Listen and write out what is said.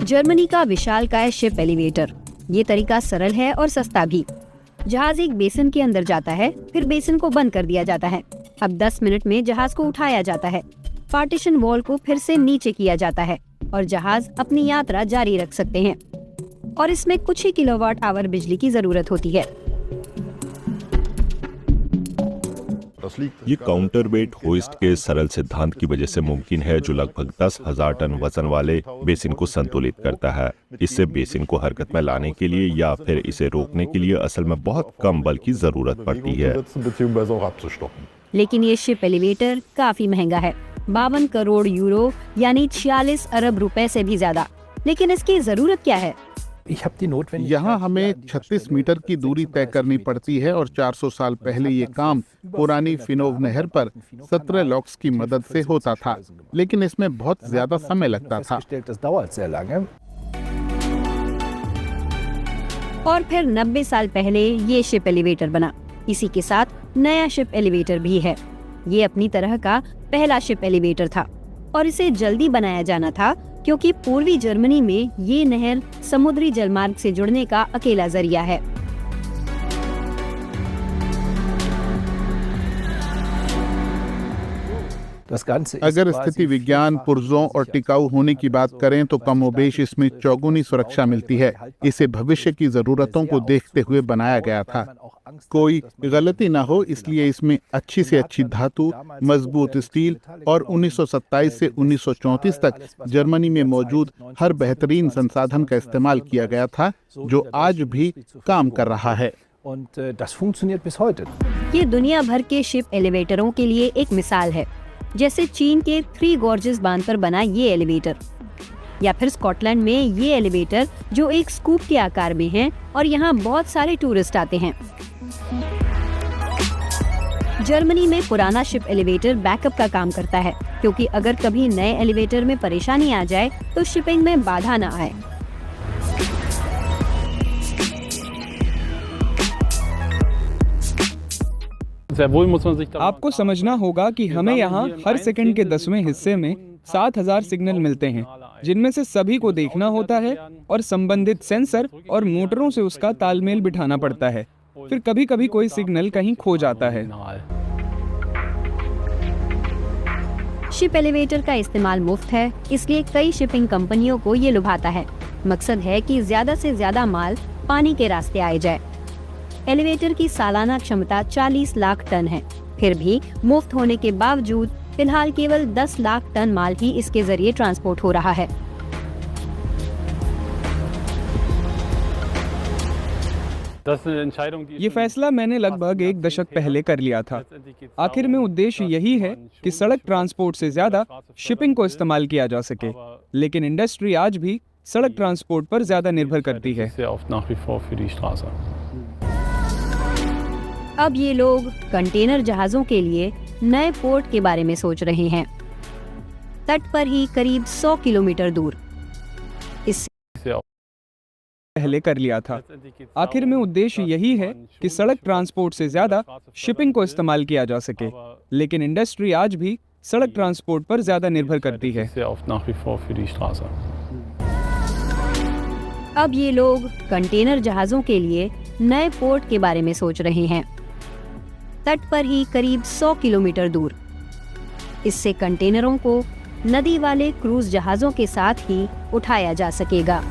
Germany का विशालकाय ship elevator. ये तरीका सरल है और सस्ता भी। जहाज एक बेसिन के अंदर जाता है, फिर बेसिन को बंद कर दिया जाता है। अब 10 मिनट में जहाज को उठाया जाता है, पार्टीशन वॉल को फिर से नीचे किया जाता है और जहाज अपनी यात्रा जारी रख सकते हैं। और इसमें कुछ ही किलोवाट आवर बिजली की जरूरत होती है। ये काउंटर वेट होइस्ट के सरल सिद्धांत की वजह से मुमकिन है, जो लगभग 10,000 टन वजन वाले बेसिन को संतुलित करता है। इससे बेसिन को हरकत में लाने के लिए या फिर इसे रोकने के लिए असल में बहुत कम बल की जरूरत पड़ती है। लेकिन ये शिप एलिवेटर काफी महंगा है, 52 करोड़ यूरो यानी 46 अरब रुपए से भी ज्यादा। लेकिन इसकी जरूरत क्या है? यहाँ हमें 36 मीटर की दूरी तय करनी पड़ती है और 400 साल पहले ये काम पुरानी फिनोव नहर पर 17 लॉक्स की मदद से होता था, लेकिन इसमें बहुत ज्यादा समय लगता था। और फिर 90 साल पहले ये शिप एलिवेटर बना। इसी के साथ नया शिप एलिवेटर भी है। ये अपनी तरह का पहला शिप एलिवेटर था और इसे जल्दी बनाया जाना था क्योंकि पूर्वी जर्मनी में ये नहर समुद्री जलमार्ग से जुड़ने का अकेला जरिया है। अगर स्थिति विज्ञान, पुर्जों और टिकाऊ होने की बात करें तो कमोबेश इसमें चौगुनी सुरक्षा मिलती है। इसे भविष्य की जरूरतों को देखते हुए बनाया गया था। कोई गलती न हो इसलिए इसमें अच्छी से अच्छी धातु, मजबूत स्टील और 1927 से 1934 तक जर्मनी में मौजूद हर बेहतरीन संसाधन का इस्तेमाल किया गया था, जो आज भी काम कर रहा है। ये दुनिया भर के शिप एलिवेटरों के लिए एक मिसाल है, जैसे चीन के 3 गॉर्जेस बांध पर बना ये एलिवेटर, या फिर स्कॉटलैंड में ये एलिवेटर जो एक स्कूप के आकार में है और यहाँ बहुत सारे टूरिस्ट आते हैं। जर्मनी में पुराना शिप एलिवेटर बैकअप का काम करता है, क्योंकि अगर कभी नए एलिवेटर में परेशानी आ जाए तो शिपिंग में बाधा न आए। आपको समझना होगा कि हमें यहाँ हर सेकंड के 10वें हिस्से में 7,000 सिग्नल मिलते हैं, जिनमें से सभी को देखना होता है और संबंधित सेंसर और मोटरों से उसका तालमेल बिठाना पड़ता है। फिर कभी कभी कोई सिग्नल कहीं खो जाता है। शिप एलिवेटर का इस्तेमाल मुफ्त है, इसलिए कई शिपिंग कंपनियों को ये लुभाता है। मकसद है कि ज्यादा से ज्यादा माल पानी के रास्ते आए जाए। एलिवेटर की सालाना क्षमता 40 लाख टन है। फिर भी मुफ्त होने के बावजूद फिलहाल केवल 10 लाख टन माल ही इसके जरिए ट्रांसपोर्ट हो रहा है। ये फैसला मैंने लगभग 1 दशक पहले कर लिया था। आखिर में उद्देश्य यही है कि सड़क ट्रांसपोर्ट से ज्यादा शिपिंग को इस्तेमाल किया जा सके, लेकिन इंडस्ट्री आज भी सड़क ट्रांसपोर्ट पर ज्यादा निर्भर करती है। अब ये लोग कंटेनर जहाजों के लिए नए पोर्ट के बारे में सोच रहे हैं, तट पर ही करीब 100 किलोमीटर दूर। इससे पहले कर लिया था। आखिर में उद्देश्य यही है कि सड़क ट्रांसपोर्ट से ज्यादा शिपिंग को इस्तेमाल किया जा सके, लेकिन इंडस्ट्री आज भी सड़क ट्रांसपोर्ट पर ज्यादा निर्भर करती है। अब ये लोग कंटेनर जहाजों के लिए नए पोर्ट के बारे में सोच रहे हैं, तट पर ही करीब 100 किलोमीटर दूर। इससे कंटेनरों को नदी वाले क्रूज जहाजों के साथ ही उठाया जा सकेगा।